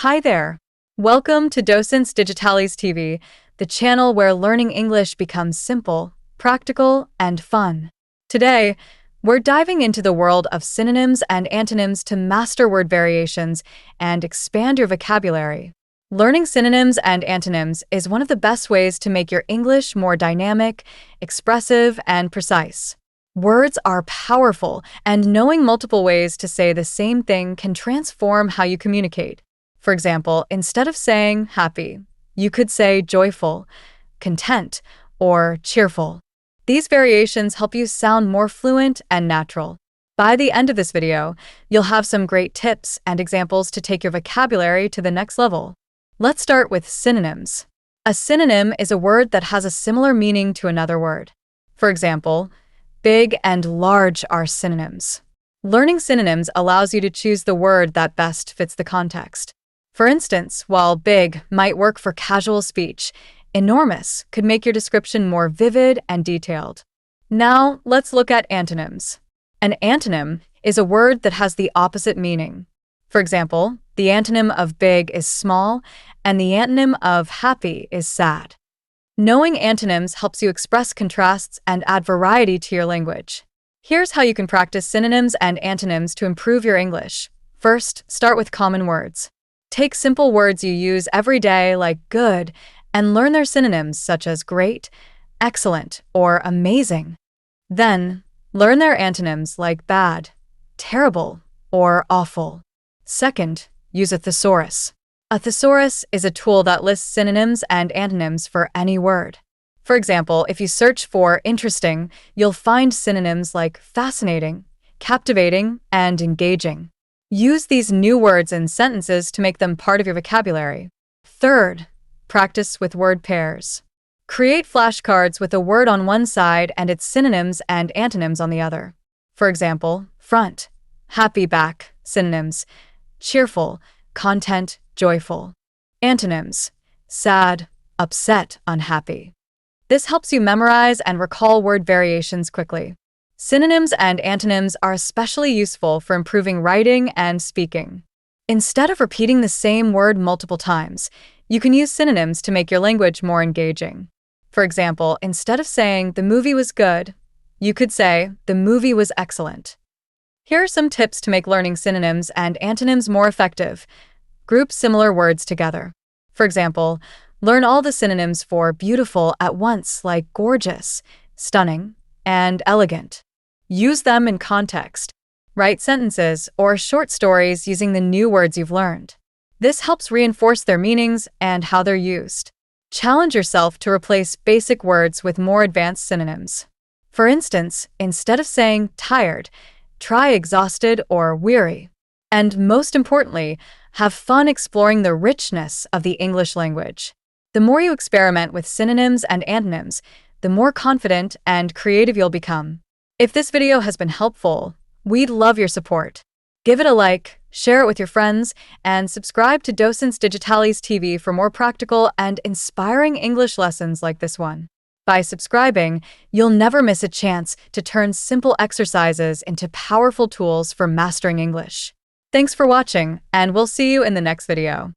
Hi there! Welcome to Docentes Digitales TV, the channel where learning English becomes simple, practical, and fun. Today, we're diving into the world of synonyms and antonyms to master word variations and expand your vocabulary. Learning synonyms and antonyms is one of the best ways to make your English more dynamic, expressive, and precise. Words are powerful, and knowing multiple ways to say the same thing can transform how you communicate. For example, instead of saying happy, you could say joyful, content, or cheerful. These variations help you sound more fluent and natural. By the end of this video, you'll have some great tips and examples to take your vocabulary to the next level. Let's start with synonyms. A synonym is a word that has a similar meaning to another word. For example, big and large are synonyms. Learning synonyms allows you to choose the word that best fits the context. For instance, while big might work for casual speech, enormous could make your description more vivid and detailed. Now, let's look at antonyms. An antonym is a word that has the opposite meaning. For example, the antonym of big is small, and the antonym of happy is sad. Knowing antonyms helps you express contrasts and add variety to your language. Here's how you can practice synonyms and antonyms to improve your English. First, start with common words. Take simple words you use every day like good and learn their synonyms such as great, excellent, or amazing. Then, learn their antonyms like bad, terrible, or awful. Second, use a thesaurus. A thesaurus is a tool that lists synonyms and antonyms for any word. For example, if you search for interesting, you'll find synonyms like fascinating, captivating, and engaging. Use these new words in sentences to make them part of your vocabulary. Third, practice with word pairs. Create flashcards with a word on one side and its synonyms and antonyms on the other. For example, front, happy back, synonyms, cheerful, content, joyful. Antonyms, sad, upset, unhappy. This helps you memorize and recall word variations quickly. Synonyms and antonyms are especially useful for improving writing and speaking. Instead of repeating the same word multiple times, you can use synonyms to make your language more engaging. For example, instead of saying the movie was good, you could say the movie was excellent. Here are some tips to make learning synonyms and antonyms more effective. Group similar words together. For example, learn all the synonyms for beautiful at once, like gorgeous, stunning, and elegant. Use them in context. Write sentences or short stories using the new words you've learned. This helps reinforce their meanings and how they're used. Challenge yourself to replace basic words with more advanced synonyms. For instance, instead of saying tired, try exhausted or weary. And most importantly, have fun exploring the richness of the English language. The more you experiment with synonyms and antonyms, the more confident and creative you'll become. If this video has been helpful, we'd love your support. Give it a like, share it with your friends, and subscribe to Docentes Digitales TV for more practical and inspiring English lessons like this one. By subscribing, you'll never miss a chance to turn simple exercises into powerful tools for mastering English. Thanks for watching, and we'll see you in the next video.